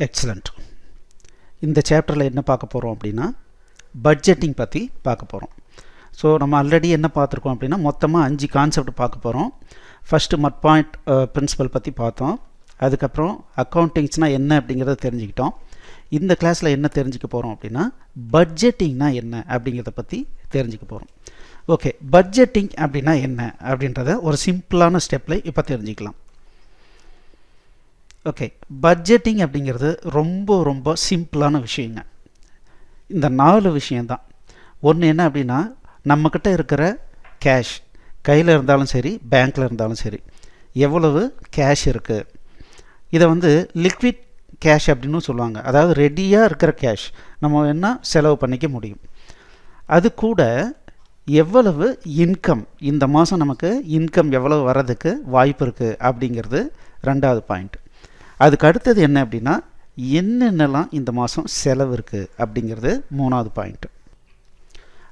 Excellent. இந்த சாப்டரில் என்ன பார்க்க போகிறோம் அப்படின்னா பட்ஜெட்டிங் பற்றி பார்க்க போகிறோம். ஸோ நம்ம ஆல்ரெடி என்ன பார்த்துருக்கோம் அப்படின்னா மொத்தமாக 5 கான்செப்ட் பார்க்க போகிறோம். ஃபஸ்ட்டு மட் பாயிண்ட் பிரின்சிபல் பற்றி பார்த்தோம். அதுக்கப்புறம் அக்கௌண்டிங்ஸ்னால் என்ன அப்படிங்கிறத தெரிஞ்சுக்கிட்டோம். இந்த கிளாஸில் என்ன தெரிஞ்சுக்க போகிறோம் அப்படின்னா பட்ஜெட்டிங்னா என்ன அப்படிங்கிறத பற்றி தெரிஞ்சுக்க போகிறோம். ஓகே, பட்ஜெட்டிங் அப்படின்னா என்ன அப்படின்றத ஒரு சிம்பிளான ஸ்டெப்பில் இப்போ தெரிஞ்சுக்கலாம். ஓகே, பட்ஜெட்டிங் அப்படிங்கிறது ரொம்ப ரொம்ப சிம்பிளான விஷயங்க. இந்த 4 விஷயந்தான். ஒன்று என்ன அப்படின்னா நம்மக்கிட்ட இருக்கிற கேஷ், கையில் இருந்தாலும் சரி பேங்க்கில் இருந்தாலும் சரி, எவ்வளவு கேஷ் இருக்குது, இதை லிக்விட் கேஷ் அப்படின்னு சொல்லுவாங்க. அதாவது ரெடியாக இருக்கிற கேஷ் நம்ம வேணால் செலவு பண்ணிக்க முடியும். அது கூட எவ்வளவு இன்கம், இந்த மாதம் நமக்கு இன்கம் எவ்வளவு வர்றதுக்கு வாய்ப்பு இருக்குது அப்படிங்கிறது 2வது பாயிண்ட். அதுக்கு அடுத்தது என்ன அப்படின்னா என்னென்னலாம் இந்த மாதம் செலவு இருக்குது அப்படிங்கிறது 3வது பாயிண்ட்.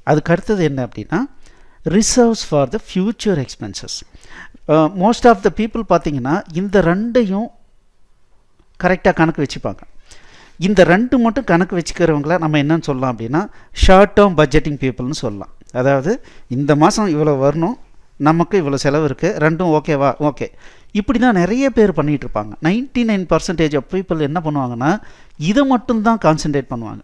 அதுக்கு அடுத்தது என்ன அப்படின்னா reserves for the future expenses. Most of the people பார்த்திங்கன்னா இந்த 2ஐயும் கரெக்டாக கணக்கு வச்சுப்பாங்க. இந்த 2 மட்டும் கணக்கு வச்சுக்கிறவங்கள நம்ம என்னன்னு சொல்லலாம் அப்படின்னா ஷார்ட் டேர்ம் பட்ஜெட்டிங் பீப்புள்னு சொல்லலாம். அதாவது இந்த மாதம் இவ்வளோ வரணும், நமக்கு இவ்வளோ செலவு இருக்குது, 2ம் ஓகேவா, ஓகே, இப்படி தான் நிறைய பேர் பண்ணிகிட்டு இருப்பாங்க. 99% ஆஃப் பீப்புள் என்ன பண்ணுவாங்கன்னா இதை மட்டும்தான் கான்சன்ட்ரேட் பண்ணுவாங்க.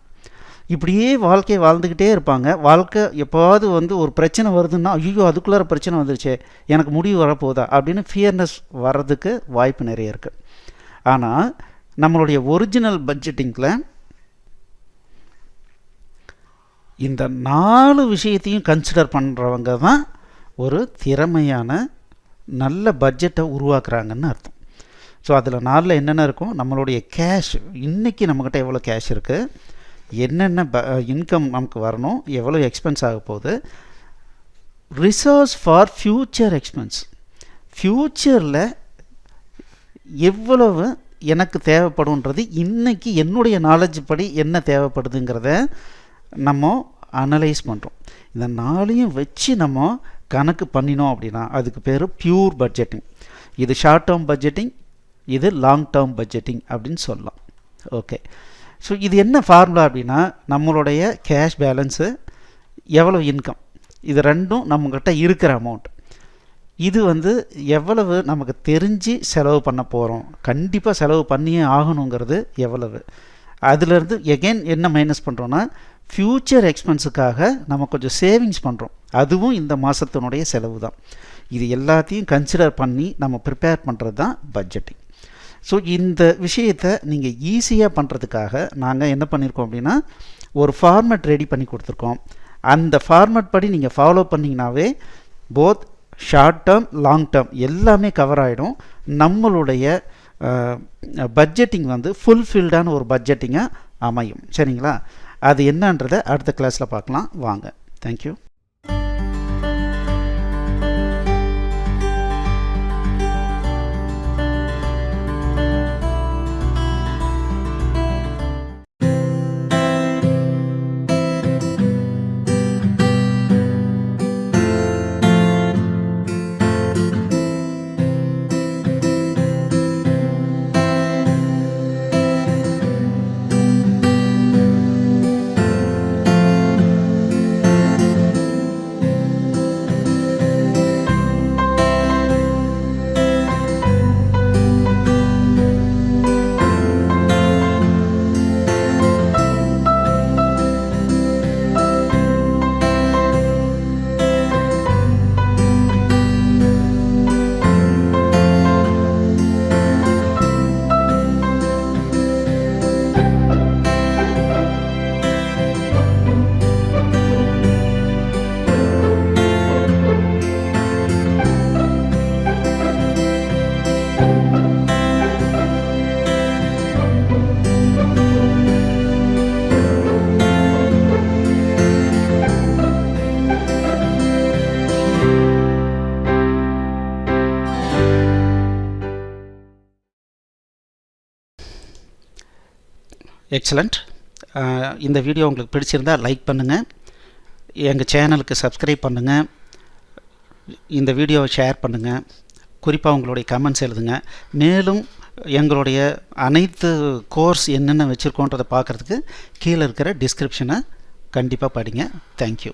இப்படியே வாழ்க்கையை வாழ்ந்துக்கிட்டே இருப்பாங்க. வாழ்க்கை எப்போவாவது ஒரு பிரச்சனை வருதுன்னா ஐயோ அதுக்குள்ளார பிரச்சனை வந்துருச்சே, எனக்கு முடிவு வரப்போதா அப்படின்னு ஃபியர்னஸ் வர்றதுக்கு வாய்ப்பு நிறைய இருக்குது. ஆனால் நம்மளுடைய ஒரிஜினல் பட்ஜெட்டிங்கில் இந்த 4 விஷயத்தையும் கன்சிடர் பண்ணுறவங்க தான் ஒரு திறமையான நல்ல பட்ஜெட்டை உருவாக்குறாங்கன்னு அர்த்தம். ஸோ அதில் 4ல் என்னென்ன இருக்கும், நம்மளுடைய கேஷ், இன்றைக்கி நம்மக்கிட்ட எவ்வளோ கேஷ் இருக்குது, என்னென்ன இன்கம் நமக்கு வரணும், எவ்வளோ எக்ஸ்பென்ஸ் ஆக போகுது, ரிசர்வ்ஸ் ஃபார் ஃப்யூச்சர் எக்ஸ்பென்ஸ், ஃப்யூச்சரில் எவ்வளவு எனக்கு தேவைப்படுன்றது இன்றைக்கி என்னுடைய நாலேஜ் படி என்ன தேவைப்படுதுங்கிறத நம்ம அனலைஸ் பண்ணுறோம். இந்த 4ஐயும் வச்சு நம்ம கணக்கு பண்ணினோம் அப்படின்னா அதுக்கு பேர் பியூர் பட்ஜெட்டிங். இது ஷார்ட் டேர்ம் பட்ஜெட்டிங், இது லாங் டேர்ம் பட்ஜெட்டிங் அப்படின்னு சொல்லலாம். ஓகே, ஸோ இது என்ன ஃபார்முலா அப்படின்னா நம்மளுடைய கேஷ் பேலன்ஸு, எவ்வளோ இன்கம், இது 2ம் நம்மக்கிட்ட இருக்கிற அமௌண்ட், இது எவ்வளவு நமக்கு தெரிஞ்சு செலவு பண்ண போகிறோம், கண்டிப்பாக செலவு பண்ணியே ஆகணுங்கிறது எவ்வளவு, அதிலேருந்து எகெயின் என்ன மைனஸ் பண்ணுறோன்னா ஃப்யூச்சர் எக்ஸ்பென்ஸுக்காக நம்ம கொஞ்சம் சேவிங்ஸ் பண்ணுறோம், அதுவும் இந்த மாதத்தினுடைய செலவு தான். இது எல்லாத்தையும் கன்சிடர் பண்ணி நம்ம ப்ரிப்பேர் பண்ணுறது தான் பட்ஜெட்டிங். ஸோ இந்த விஷயத்தை நீங்கள் ஈஸியாக பண்ணுறதுக்காக நாங்கள் என்ன பண்ணியிருக்கோம் அப்படின்னா ஒரு ஃபார்மேட் ரெடி பண்ணி கொடுத்துருக்கோம். அந்த ஃபார்மேட் படி நீங்கள் ஃபாலோ பண்ணிங்கனாவே both short term long term எல்லாமே கவர் ஆகிடும். நம்மளுடைய பட்ஜெட்டிங் ஃபுல்ஃபில்டான ஒரு பட்ஜெட்டிங்காக அமையும். சரிங்களா? அது என்னன்றதை அடுத்த கிளாஸில் பார்க்கலாம். வாங்க. தேங்க்யூ. எக்ஸலண்ட். இந்த வீடியோ உங்களுக்கு பிடிச்சிருந்தால் லைக் பண்ணுங்கள், எங்கள் சேனலுக்கு சப்ஸ்கிரைப் பண்ணுங்கள், இந்த வீடியோவை ஷேர் பண்ணுங்கள், குறிப்பாக உங்களுடைய கமெண்ட்ஸ் எழுதுங்க. மேலும் எங்களுடைய அனைத்து கோர்ஸ் என்னென்ன வச்சுருக்கோன்றதை பார்க்குறதுக்கு கீழே இருக்கிற டிஸ்கிரிப்ஷனை கண்டிப்பாக படிங்க. தேங்க்யூ.